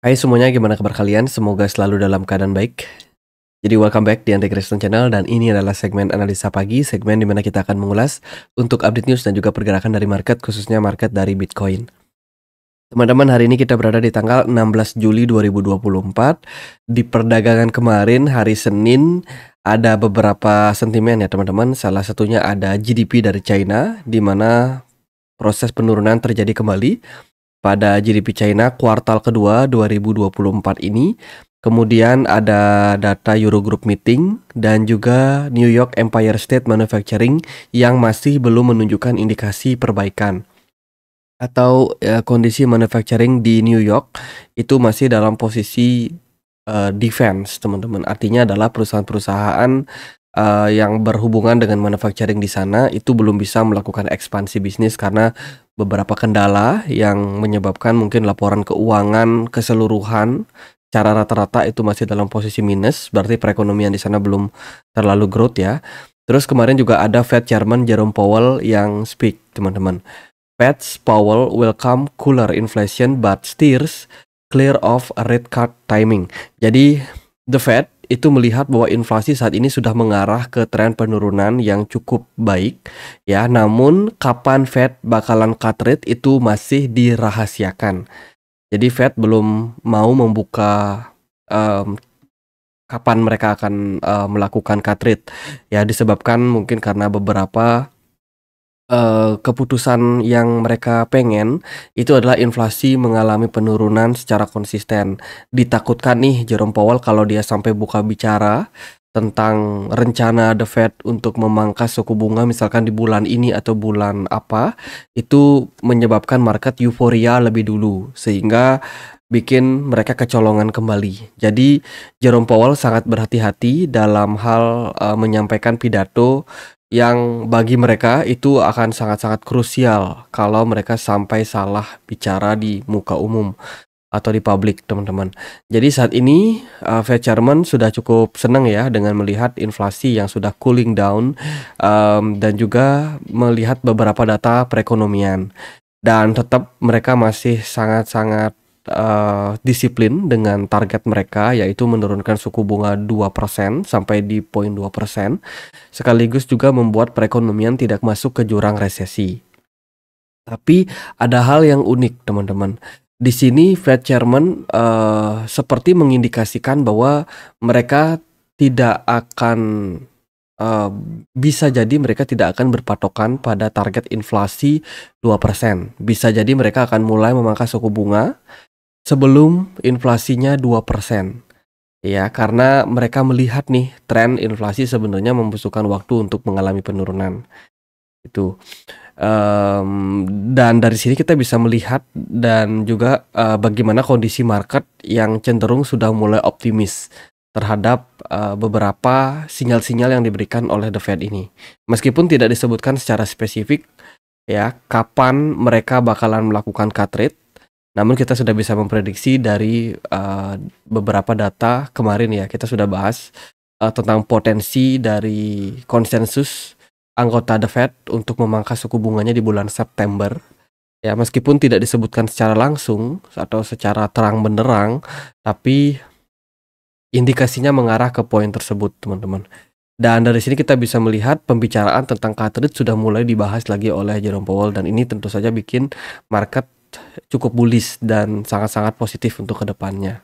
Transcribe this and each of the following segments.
Hai semuanya, gimana kabar kalian? Semoga selalu dalam keadaan baik. Jadi welcome back di Andri Kristen Channel dan ini adalah segmen analisa pagi, segmen dimana kita akan mengulas untuk update news dan juga pergerakan dari market, khususnya market dari Bitcoin. Teman-teman, hari ini kita berada di tanggal 16 Juli 2024. Di perdagangan kemarin, hari Senin, ada beberapa sentimen ya teman-teman. Salah satunya ada GDP dari China, di mana proses penurunan terjadi kembali pada GDP China kuartal kedua 2024 ini. Kemudian ada data Eurogroup meeting dan juga New York Empire State Manufacturing yang masih belum menunjukkan indikasi perbaikan. Atau kondisi manufacturing di New York itu masih dalam posisi defense, teman-teman. Artinya adalah perusahaan-perusahaan yang berhubungan dengan manufacturing di sana itu belum bisa melakukan ekspansi bisnis karena beberapa kendala yang menyebabkan mungkin laporan keuangan keseluruhan secara rata-rata itu masih dalam posisi minus, berarti perekonomian di sana belum terlalu growth ya. Terus kemarin juga ada Fed Chairman Jerome Powell yang speak, teman-teman. Fed's Powell welcome cooler inflation but steers clear of a rate cut timing. Jadi the Fed itu melihat bahwa inflasi saat ini sudah mengarah ke tren penurunan yang cukup baik ya, namun kapan Fed bakalan cut rate itu masih dirahasiakan. Jadi Fed belum mau membuka kapan mereka akan melakukan cut rate ya, disebabkan mungkin karena beberapa keputusan yang mereka pengen itu adalah inflasi mengalami penurunan secara konsisten. Ditakutkan nih Jerome Powell kalau dia sampai buka bicara tentang rencana The Fed untuk memangkas suku bunga misalkan di bulan ini atau bulan apa, itu menyebabkan market euforia lebih dulu sehingga bikin mereka kecolongan kembali. Jadi Jerome Powell sangat berhati-hati dalam hal menyampaikan pidato yang bagi mereka itu akan sangat-sangat krusial kalau mereka sampai salah bicara di muka umum atau di publik, teman-teman. Jadi saat ini Fed Chairman sudah cukup senang ya dengan melihat inflasi yang sudah cooling down dan juga melihat beberapa data perekonomian. Dan tetap mereka masih sangat-sangat disiplin dengan target mereka, yaitu menurunkan suku bunga 2% sampai di 0,2%, sekaligus juga membuat perekonomian tidak masuk ke jurang resesi. Tapi ada hal yang unik, teman-teman. Di sini Fed Chairman seperti mengindikasikan bahwa mereka tidak akan bisa jadi mereka tidak akan berpatokan pada target inflasi 2%. Bisa jadi mereka akan mulai memangkas suku bunga sebelum inflasinya 2%. Ya, karena mereka melihat nih tren inflasi sebenarnya membutuhkan waktu untuk mengalami penurunan. Itu. Dan dari sini kita bisa melihat dan juga bagaimana kondisi market yang cenderung sudah mulai optimis terhadap beberapa sinyal-sinyal yang diberikan oleh The Fed ini. Meskipun tidak disebutkan secara spesifik ya kapan mereka bakalan melakukan cut rate, namun kita sudah bisa memprediksi dari beberapa data kemarin ya, kita sudah bahas tentang potensi dari konsensus anggota The Fed untuk memangkas suku bunganya di bulan September. Ya, meskipun tidak disebutkan secara langsung atau secara terang benderang, tapi indikasinya mengarah ke poin tersebut, teman-teman. Dan dari sini kita bisa melihat pembicaraan tentang cut rate sudah mulai dibahas lagi oleh Jerome Powell, dan ini tentu saja bikin market cukup bullish dan sangat-sangat positif untuk kedepannya.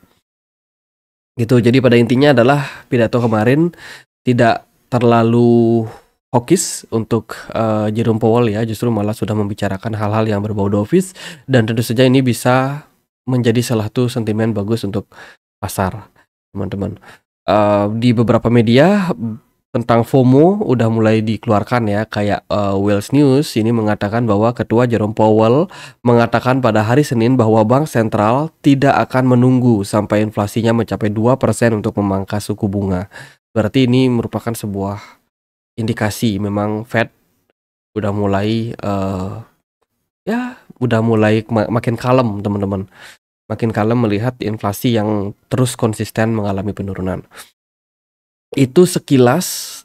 Gitu. Jadi pada intinya adalah pidato kemarin tidak terlalu hawkish untuk Jerome Powell ya, justru malah sudah membicarakan hal-hal yang berbau dovish, dan tentu saja ini bisa menjadi salah satu sentimen bagus untuk pasar, teman-teman. Di beberapa media tentang FOMO udah mulai dikeluarkan ya, kayak Wells News ini mengatakan bahwa Ketua Jerome Powell mengatakan pada hari Senin bahwa Bank Sentral tidak akan menunggu sampai inflasinya mencapai 2% untuk memangkas suku bunga. Berarti ini merupakan sebuah indikasi memang Fed udah mulai makin kalem, teman-teman. Makin kalem melihat inflasi yang terus konsisten mengalami penurunan. Itu sekilas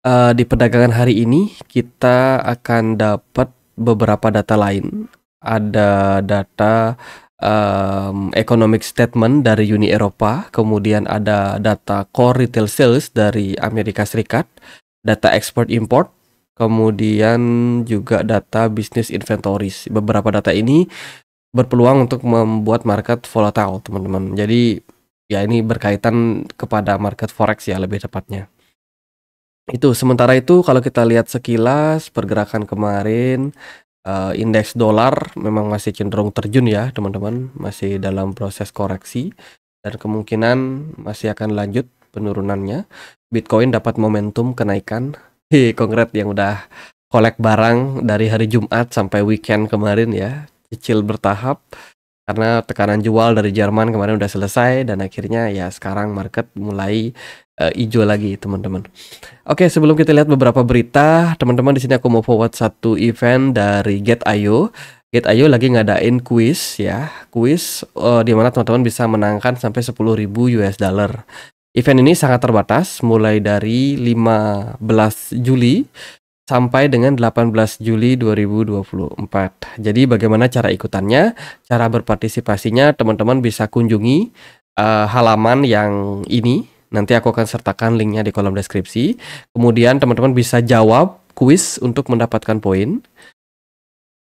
di perdagangan hari ini. Kita akan dapat beberapa data lain. Ada data economic statement dari Uni Eropa, kemudian ada data core retail sales dari Amerika Serikat, data export import, kemudian juga data business inventories. Beberapa data ini berpeluang untuk membuat market volatile, teman-teman. Jadi ya ini berkaitan kepada market forex ya lebih tepatnya. Itu sementara itu kalau kita lihat sekilas pergerakan kemarin, indeks dolar memang masih cenderung terjun ya teman-teman, masih dalam proses koreksi dan kemungkinan masih akan lanjut penurunannya. Bitcoin dapat momentum kenaikan. Kongrat yang udah collect barang dari hari Jumat sampai weekend kemarin ya, cicil bertahap karena tekanan jual dari Jerman kemarin udah selesai dan akhirnya ya sekarang market mulai hijau lagi teman-teman. Oke, sebelum kita lihat beberapa berita, teman-teman di sini aku mau forward satu event dari Get.io. Get.io lagi ngadain kuis ya, kuis di mana teman-teman bisa menangkan sampai 10.000 US dollar. Event ini sangat terbatas, mulai dari 15 Juli sampai dengan 18 Juli 2024. Jadi bagaimana cara ikutannya, cara berpartisipasinya, teman-teman bisa kunjungi halaman yang ini. Nanti aku akan sertakan linknya di kolom deskripsi. Kemudian teman-teman bisa jawab kuis untuk mendapatkan poin.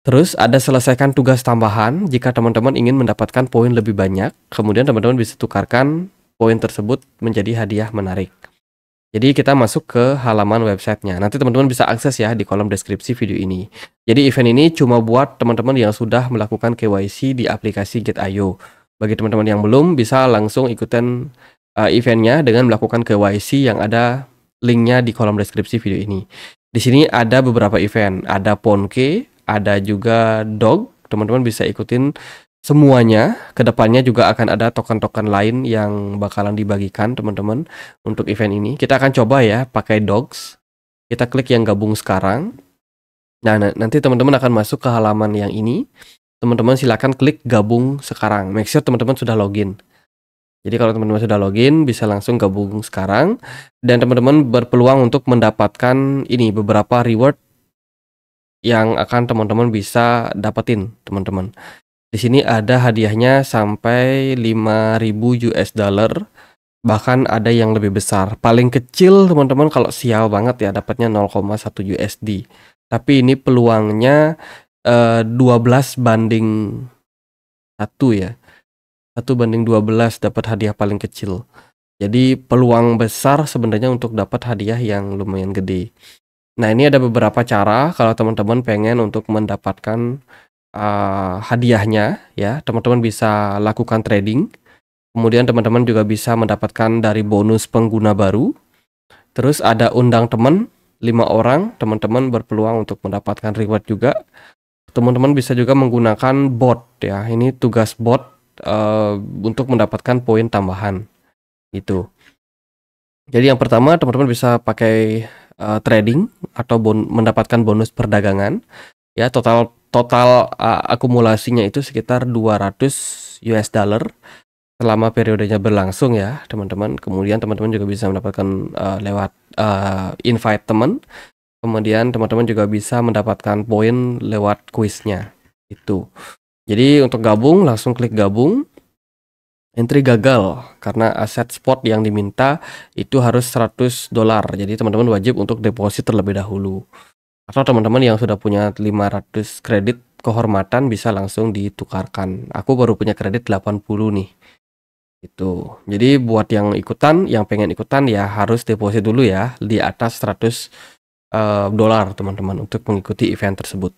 Terus ada selesaikan tugas tambahan jika teman-teman ingin mendapatkan poin lebih banyak. Kemudian teman-teman bisa tukarkan poin tersebut menjadi hadiah menarik. Jadi kita masuk ke halaman websitenya. Nanti teman-teman bisa akses ya di kolom deskripsi video ini. Jadi event ini cuma buat teman-teman yang sudah melakukan KYC di aplikasi Get.io. Bagi teman-teman yang belum, bisa langsung ikutan eventnya dengan melakukan KYC yang ada linknya di kolom deskripsi video ini. Di sini ada beberapa event, ada Ponke, ada juga Dog. Teman-teman bisa ikutin semuanya. Kedepannya juga akan ada token-token lain yang bakalan dibagikan teman-teman untuk event ini. Kita akan coba ya pakai Dogs. Kita klik yang gabung sekarang. Nah, nanti teman-teman akan masuk ke halaman yang ini. Teman-teman silakan klik gabung sekarang. Make sure teman-teman sudah login. Jadi kalau teman-teman sudah login bisa langsung gabung sekarang dan teman-teman berpeluang untuk mendapatkan ini beberapa reward yang akan teman-teman bisa dapetin, teman-teman. Di sini ada hadiahnya sampai 5.000 US dollar, bahkan ada yang lebih besar. Paling kecil teman-teman kalau sial banget ya dapatnya 0,1 USD. Tapi ini peluangnya 12 banding 1 ya. 1 banding 12 dapat hadiah paling kecil. Jadi peluang besar sebenarnya untuk dapat hadiah yang lumayan gede. Nah, ini ada beberapa cara kalau teman-teman pengen untuk mendapatkan hadiahnya ya. Teman-teman bisa lakukan trading. Kemudian teman-teman juga bisa mendapatkan dari bonus pengguna baru. Terus ada undang teman 5 orang, teman-teman berpeluang untuk mendapatkan reward juga. Teman-teman bisa juga menggunakan bot ya. Ini tugas bot untuk mendapatkan poin tambahan itu. Jadi yang pertama teman-teman bisa pakai trading atau mendapatkan bonus perdagangan ya. Total akumulasinya itu sekitar 200 US dollar selama periodenya berlangsung ya teman-teman. Kemudian teman-teman juga bisa mendapatkan lewat invite teman. Kemudian teman-teman juga bisa mendapatkan poin lewat kuisnya itu. Jadi untuk gabung langsung klik gabung. Entry gagal karena aset spot yang diminta itu harus 100 dolar. Jadi teman-teman wajib untuk deposit terlebih dahulu. Atau teman-teman yang sudah punya 500 kredit kehormatan bisa langsung ditukarkan. Aku baru punya kredit 80 nih. Itu. Jadi buat yang pengen ikutan ya harus deposit dulu ya di atas 100 dolar teman-teman untuk mengikuti event tersebut.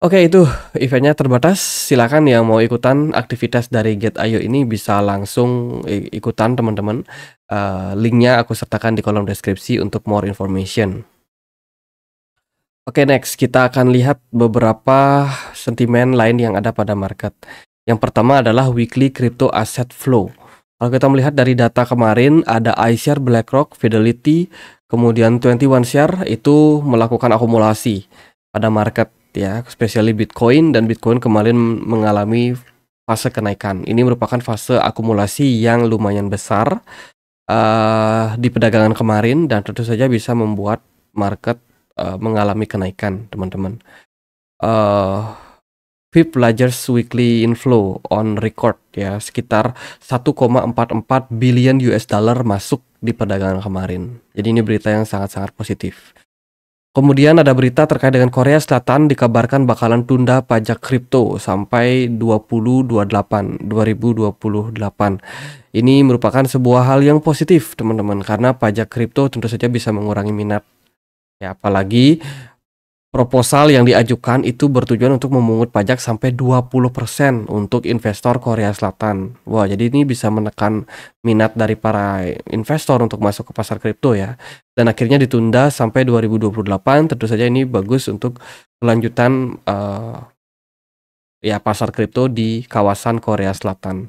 Oke, itu eventnya terbatas. Silakan yang mau ikutan aktivitas dari Get.io ini bisa langsung ikutan teman-teman. Linknya aku sertakan di kolom deskripsi untuk more information. Oke, next kita akan lihat beberapa sentimen lain yang ada pada market. Yang pertama adalah weekly crypto asset flow. Kalau kita melihat dari data kemarin ada iShare, BlackRock, Fidelity, kemudian 21 Share itu melakukan akumulasi pada market ya, especially Bitcoin, dan Bitcoin kemarin mengalami fase kenaikan. Ini merupakan fase akumulasi yang lumayan besar di perdagangan kemarin dan tentu saja bisa membuat market mengalami kenaikan, teman-teman. fifth largest weekly inflow on record ya, sekitar 1,44 billion US dollar masuk di perdagangan kemarin. Jadi ini berita yang sangat-sangat positif. Kemudian ada berita terkait dengan Korea Selatan dikabarkan bakalan tunda pajak kripto sampai 2028. Ini merupakan sebuah hal yang positif teman-teman, karena pajak kripto tentu saja bisa mengurangi minat. Ya, apalagi proposal yang diajukan itu bertujuan untuk memungut pajak sampai 20% untuk investor Korea Selatan. Wah, jadi ini bisa menekan minat dari para investor untuk masuk ke pasar kripto ya. Dan akhirnya ditunda sampai 2028. Tentu saja ini bagus untuk kelanjutan ya pasar kripto di kawasan Korea Selatan.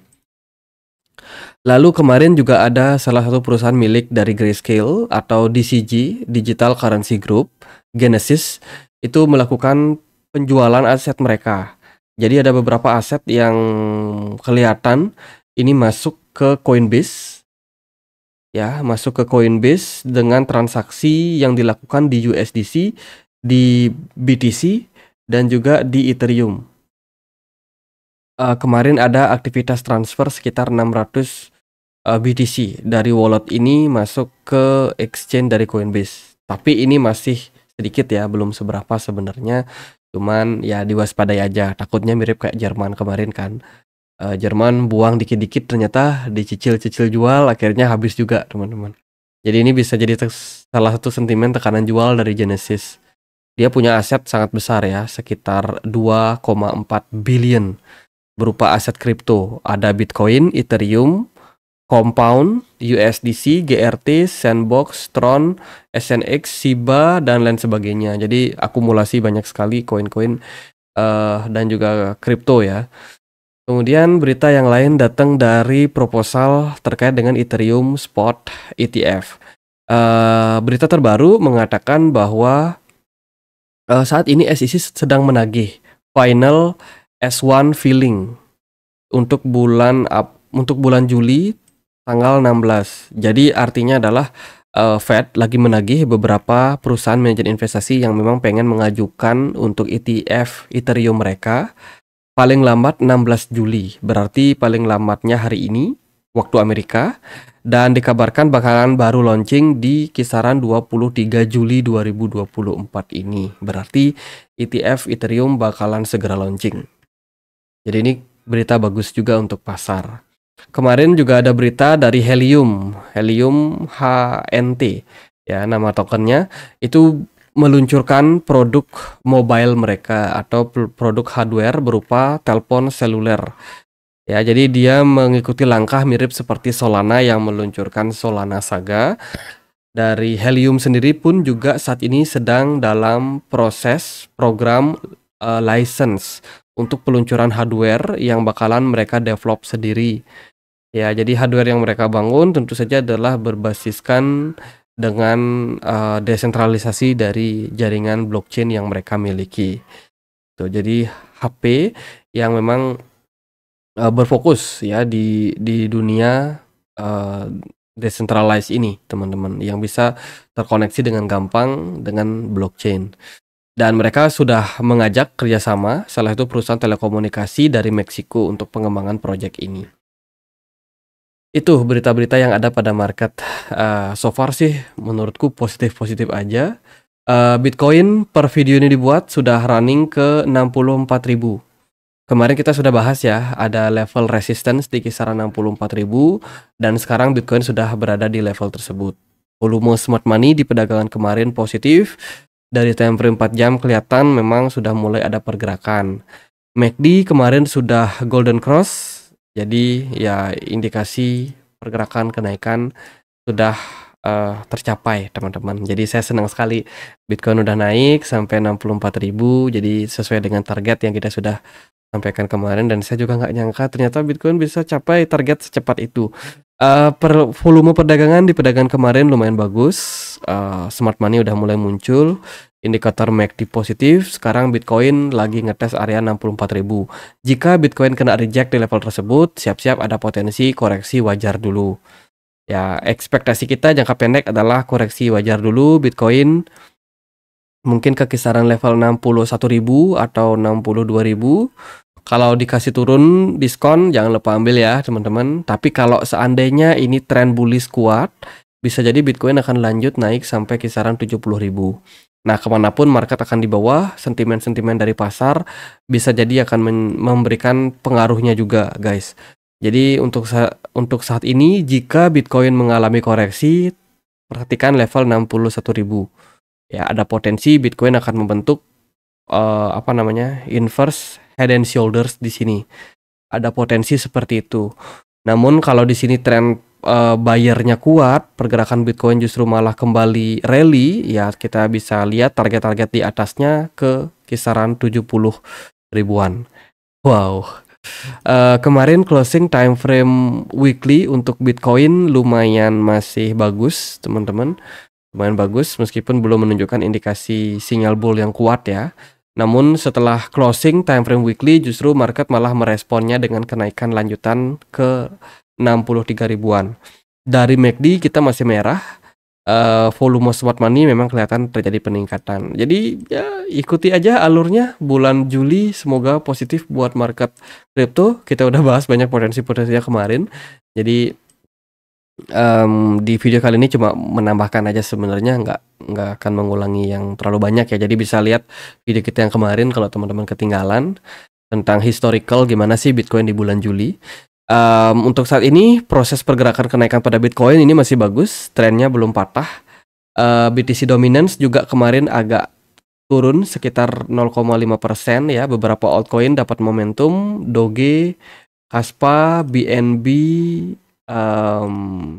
Lalu kemarin juga ada salah satu perusahaan milik dari Grayscale atau DCG, Digital Currency Group, Genesis, itu melakukan penjualan aset mereka. Jadi ada beberapa aset yang kelihatan ini masuk ke Coinbase. Ya, masuk ke Coinbase dengan transaksi yang dilakukan di USDC, di BTC, dan juga di Ethereum. Kemarin ada aktivitas transfer sekitar 600 BTC dari wallet ini masuk ke exchange dari Coinbase. Tapi ini masih sedikit ya, belum seberapa sebenarnya. Cuman ya diwaspadai aja, takutnya mirip kayak Jerman kemarin kan. Jerman buang dikit-dikit ternyata dicicil-cicil jual, akhirnya habis juga teman-teman. Jadi ini bisa jadi salah satu sentimen tekanan jual dari Genesis. Dia punya aset sangat besar ya, sekitar 2,4 billion berupa aset kripto. Ada Bitcoin, Ethereum, Compound, USDC, GRT, Sandbox, Tron, SNX, Shiba, dan lain sebagainya. Jadi akumulasi banyak sekali koin-koin dan juga kripto ya. Kemudian berita yang lain datang dari proposal terkait dengan Ethereum Spot ETF. Berita terbaru mengatakan bahwa saat ini SEC sedang menagih final S1 filing untuk bulan Juli tanggal 16. Jadi artinya adalah Fed lagi menagih beberapa perusahaan manajer investasi yang memang pengen mengajukan untuk ETF Ethereum mereka paling lambat 16 Juli. Berarti paling lambatnya hari ini waktu Amerika, dan dikabarkan bakalan baru launching di kisaran 23 Juli 2024 ini. Berarti ETF Ethereum bakalan segera launching. Jadi ini berita bagus juga untuk pasar. Kemarin juga ada berita dari Helium HNT ya, nama tokennya, itu meluncurkan produk mobile mereka atau produk hardware berupa telepon seluler. Ya, jadi dia mengikuti langkah mirip seperti Solana yang meluncurkan Solana Saga. Dari Helium sendiri pun juga saat ini sedang dalam proses program license untuk peluncuran hardware yang bakalan mereka develop sendiri. Ya, jadi hardware yang mereka bangun tentu saja adalah berbasiskan dengan desentralisasi dari jaringan blockchain yang mereka miliki. Tuh, jadi HP yang memang berfokus ya di dunia decentralized ini, teman-teman, yang bisa terkoneksi dengan gampang dengan blockchain. Dan mereka sudah mengajak kerjasama salah satu perusahaan telekomunikasi dari Meksiko untuk pengembangan proyek ini. Itu berita-berita yang ada pada market. So far sih menurutku positif-positif aja. Bitcoin per video ini dibuat sudah running ke 64.000. Kemarin kita sudah bahas ya, ada level resistance di kisaran 64.000, dan sekarang Bitcoin sudah berada di level tersebut. Volume smart money di perdagangan kemarin positif. Dari time frame 4 jam kelihatan memang sudah mulai ada pergerakan. MACD kemarin sudah golden cross. Jadi ya indikasi pergerakan kenaikan sudah tercapai teman-teman. Jadi saya senang sekali Bitcoin udah naik sampai 64.000. Jadi sesuai dengan target yang kita sudah sampaikan kemarin, dan saya juga nggak nyangka ternyata Bitcoin bisa capai target secepat itu. Volume perdagangan di perdagangan kemarin lumayan bagus. Smart money udah mulai muncul. Indikator MACD positif. Sekarang Bitcoin lagi ngetes area 64.000. Jika Bitcoin kena reject di level tersebut, siap-siap ada potensi koreksi wajar dulu. Ya, ekspektasi kita jangka pendek adalah koreksi wajar dulu Bitcoin mungkin ke kisaran level 61.000 atau 62.000. Kalau dikasih turun diskon jangan lupa ambil ya teman-teman. Tapi kalau seandainya ini tren bullish kuat, bisa jadi Bitcoin akan lanjut naik sampai kisaran 70.000. Nah, kemanapun market akan di bawah, sentimen-sentimen dari pasar bisa jadi akan memberikan pengaruhnya juga, guys. Jadi untuk saat ini jika Bitcoin mengalami koreksi, perhatikan level 61.000. Ya, ada potensi Bitcoin akan membentuk inverse head and shoulders di sini. Ada potensi seperti itu. Namun kalau di sini tren buyernya kuat, pergerakan Bitcoin justru malah kembali rally, ya kita bisa lihat target-target di atasnya ke kisaran 70 ribuan. Wow. Kemarin closing time frame weekly untuk Bitcoin lumayan masih bagus, teman-teman. Lumayan bagus meskipun belum menunjukkan indikasi sinyal bull yang kuat ya. Namun setelah closing time frame weekly justru market malah meresponnya dengan kenaikan lanjutan ke 63 ribuan. Dari MACD kita masih merah. Volume smart money memang kelihatan terjadi peningkatan. Jadi ya ikuti aja alurnya bulan Juli, semoga positif buat market crypto. Kita udah bahas banyak potensi-potensinya kemarin. Jadi di video kali ini cuma menambahkan aja, sebenarnya nggak akan mengulangi yang terlalu banyak ya. Jadi bisa lihat video kita yang kemarin kalau teman-teman ketinggalan tentang historical gimana sih Bitcoin di bulan Juli. Untuk saat ini proses pergerakan kenaikan pada Bitcoin ini masih bagus, trennya belum patah. BTC dominance juga kemarin agak turun sekitar 0,5% ya. Beberapa altcoin dapat momentum, Doge, Kaspa, BNB,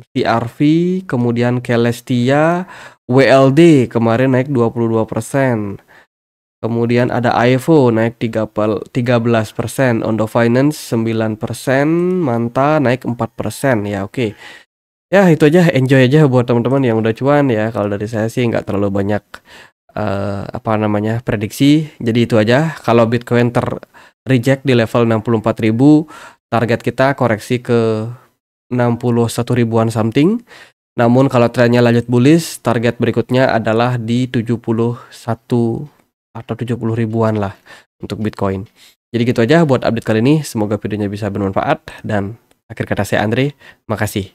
TRV, kemudian Celestia, WLD kemarin naik 22%. Kemudian ada IFO naik 13%, Ondo Finance 9%, Manta naik 4%. Ya oke. Ya itu aja, enjoy aja buat teman-teman yang udah cuan ya. Kalau dari saya sih nggak terlalu banyak prediksi. Jadi itu aja. Kalau Bitcoin reject di level 64.000, target kita koreksi ke 61 ribuan something. Namun kalau trennya lanjut bullish, target berikutnya adalah di 71 atau 70 ribuan lah untuk Bitcoin. Jadi gitu aja buat update kali ini. Semoga videonya bisa bermanfaat. Dan akhir kata saya Andre, makasih.